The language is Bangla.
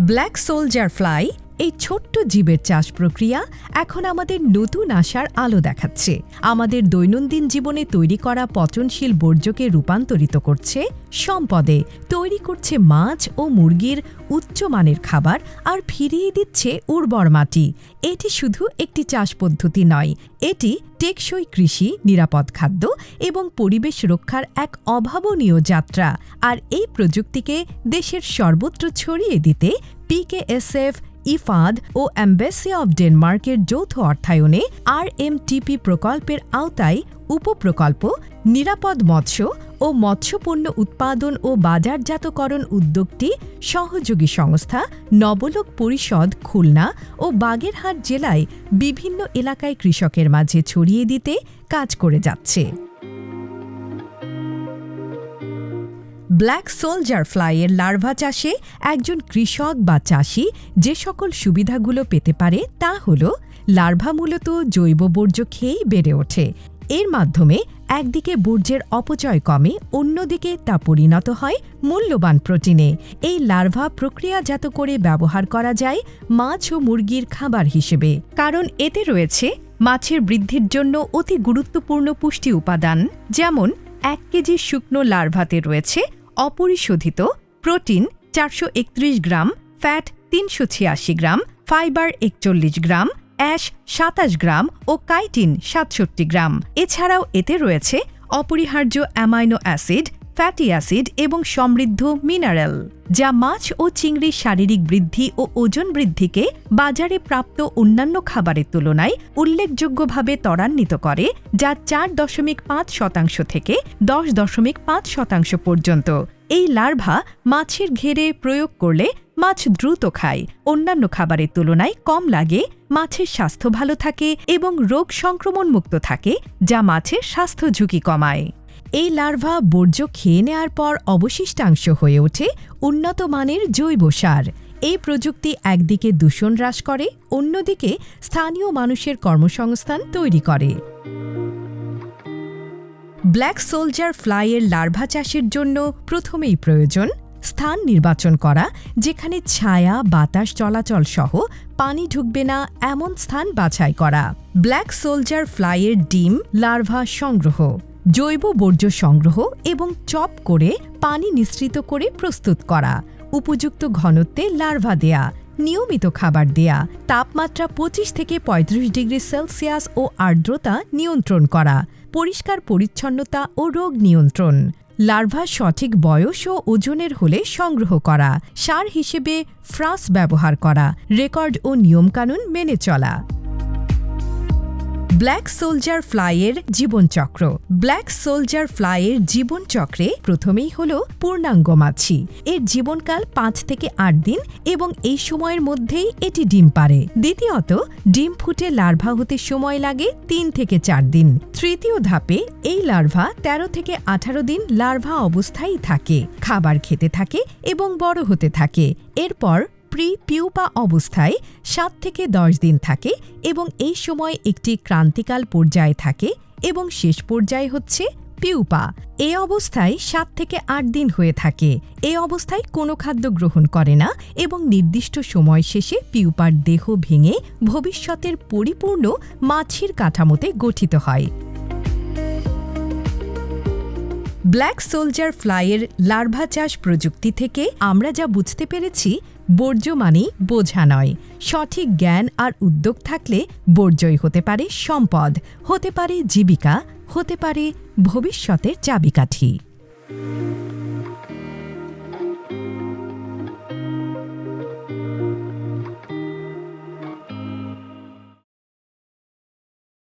ব্ল্যাক সোলজার ফ্লাই এই ছোট্ট জীবের চাষ প্রক্রিয়া এখন আমাদের নতুন আশার আলো দেখাচ্ছে। আমাদের দৈনন্দিন জীবনে তৈরি করা পচনশীল বর্জ্যকে রূপান্তরিত করছে সম্পদে, তৈরি করছে মাছ ও মুরগির উচ্চমানের খাবার আর ফিরিয়ে দিচ্ছে উর্বর মাটি। এটি শুধু একটি চাষ পদ্ধতি নয়, এটি টেকসই কৃষি, নিরাপদ খাদ্য এবং পরিবেশ রক্ষার এক অভাবনীয় যাত্রা। আর এই প্রযুক্তিকে দেশের সর্বত্র ছড়িয়ে দিতে PKSF, ইফাদ ও এম্বাসি অব ডেনমার্কের যৌথ অর্থায়নে RMTP প্রকল্পের আওতায় উপপ্রকল্প নিরাপদ মৎস্য ও মৎস্যপণ্য উৎপাদন ও বাজারজাতকরণ উদ্যোগটি সহযোগী সংস্থা নবলোক পরিষদ খুলনা ও বাগেরহাট জেলায় বিভিন্ন এলাকায় কৃষকের মাঝে ছড়িয়ে দিতে কাজ করে যাচ্ছে। ব্ল্যাক সোলজার ফ্লাইয়ের লার্ভা চাষে একজন কৃষক বা চাষি যে সকল সুবিধাগুলো পেতে পারে তা হল, লার্ভা মূলত জৈব বর্জ্য খেয়েই বেড়ে ওঠে। এর মাধ্যমে একদিকে বর্জ্যের অপচয় কমে, অন্যদিকে তা পরিণত হয় মূল্যবান প্রোটিনে। এই লার্ভা প্রক্রিয়াজাত করে ব্যবহার করা যায় মাছ ও মুরগির খাবার হিসেবে, কারণ এতে রয়েছে মাছের বৃদ্ধির জন্য অতি গুরুত্বপূর্ণ পুষ্টি উপাদান, যেমন 1 কেজি শুকনো লার্ভাতে রয়েছে অপরিশোধিত প্রোটিন 431 গ্রাম, ফ্যাট 386 গ্রাম, ফাইবার 41 গ্রাম, অ্যাশ 27 গ্রাম ও কাইটিন 67 গ্রাম। এছাড়াও এতে রয়েছে অপরিহার্য অ্যামাইনো অ্যাসিড, ফ্যাটি অ্যাসিড এবং সমৃদ্ধ মিনারেল, যা মাছ ও চিংড়ির শারীরিক বৃদ্ধি ও ওজন বৃদ্ধিকে বাজারে প্রাপ্ত অন্যান্য খাবারের তুলনায় উল্লেখযোগ্যভাবে ত্বরান্বিত করে, যা 4.5% থেকে 10.5% পর্যন্ত। এই লার্ভা মাছের ঘেরে প্রয়োগ করলে মাছ দ্রুত খায়, অন্যান্য খাবারের তুলনায় কম লাগে, মাছের স্বাস্থ্য ভালো থাকে এবং রোগ সংক্রমণমুক্ত থাকে, যা মাছের স্বাস্থ্য ঝুঁকি কমায়। এই লার্ভা বর্জ্য খেয়ে নেওয়ার পর অবশিষ্টাংশ হয়ে ওঠে উন্নত মানের জৈব সার। এই প্রযুক্তি একদিকে দূষণ হ্রাস করে, অন্যদিকে স্থানীয় মানুষের কর্মসংস্থান তৈরি করে। ব্ল্যাক সোলজার ফ্লাইয়ের লার্ভা চাষের জন্য প্রথমেই প্রয়োজন স্থান নির্বাচন করা, যেখানে ছায়া, বাতাস চলাচল সহ পানি ঢুকবে না এমন স্থান বাছাই করা। ব্ল্যাক সোলজার ফ্লাইয়ের ডিম লার্ভা সংগ্রহ, জৈব বর্জ্য সংগ্রহ এবং চপ করে পানি নিঃসৃত করে প্রস্তুত করা, উপযুক্ত ঘনত্বে লার্ভা দেয়া, নিয়মিত খাবার দেয়া, তাপমাত্রা 25 থেকে 35 ডিগ্রি সেলসিয়াস ও আর্দ্রতা নিয়ন্ত্রণ করা, পরিষ্কার পরিচ্ছন্নতা ও রোগ নিয়ন্ত্রণ, লার্ভা সঠিক বয়স ও ওজনের হলে সংগ্রহ করা, সার হিসেবে ফ্রাস ব্যবহার করা, রেকর্ড ও নিয়মকানুন মেনে চলা। ব্ল্যাক সোলজার ফ্লাইয়ের জীবনচক্র। ব্ল্যাক সোলজার ফ্লাইয়ের জীবনচক্রে প্রথমেই হল পূর্ণাঙ্গ মাছি। এর জীবনকাল 5 থেকে 8 দিন এবং এই সময়ের মধ্যেই এটি ডিম পাড়ে। দ্বিতীয়ত, ডিম ফুটে লার্ভা হতে সময় লাগে 3 থেকে 4 দিন। তৃতীয় ধাপে এই লার্ভা 13 থেকে 18 দিন লার্ভা অবস্থায় থাকে, খাবার খেতে থাকে এবং বড় হতে থাকে। এরপর প্রি-পিউপা অবস্থায় 7 থেকে 10 দিন থাকে এবং এই সময় একটি ক্রান্তিকাল পর্যায়ে থাকে এবং শেষ পর্যায়ে হচ্ছে পিউপা। এই অবস্থায় 7 থেকে 8 দিন হয়ে থাকে। এই অবস্থায় কোনো খাদ্য গ্রহণ করে না এবং নির্দিষ্ট সময় শেষে পিউপার দেহ ভেঙে ভবিষ্যতের পরিপূর্ণ মাছির কাঠামোতে গঠিত হয়। ব্ল্যাক সোলজার ফ্লাইয়ের লার্ভা চাষ প্রযুক্তি থেকে আমরা যা বুঝতে পেরেছি, বর্জ্য মানেই বোঝা নয়। সঠিক জ্ঞান আর উদ্যোগ থাকলে বর্জ্যই হতে পারে সম্পদ, হতে পারে জীবিকা, হতে পারে ভবিষ্যতের চাবিকাঠি।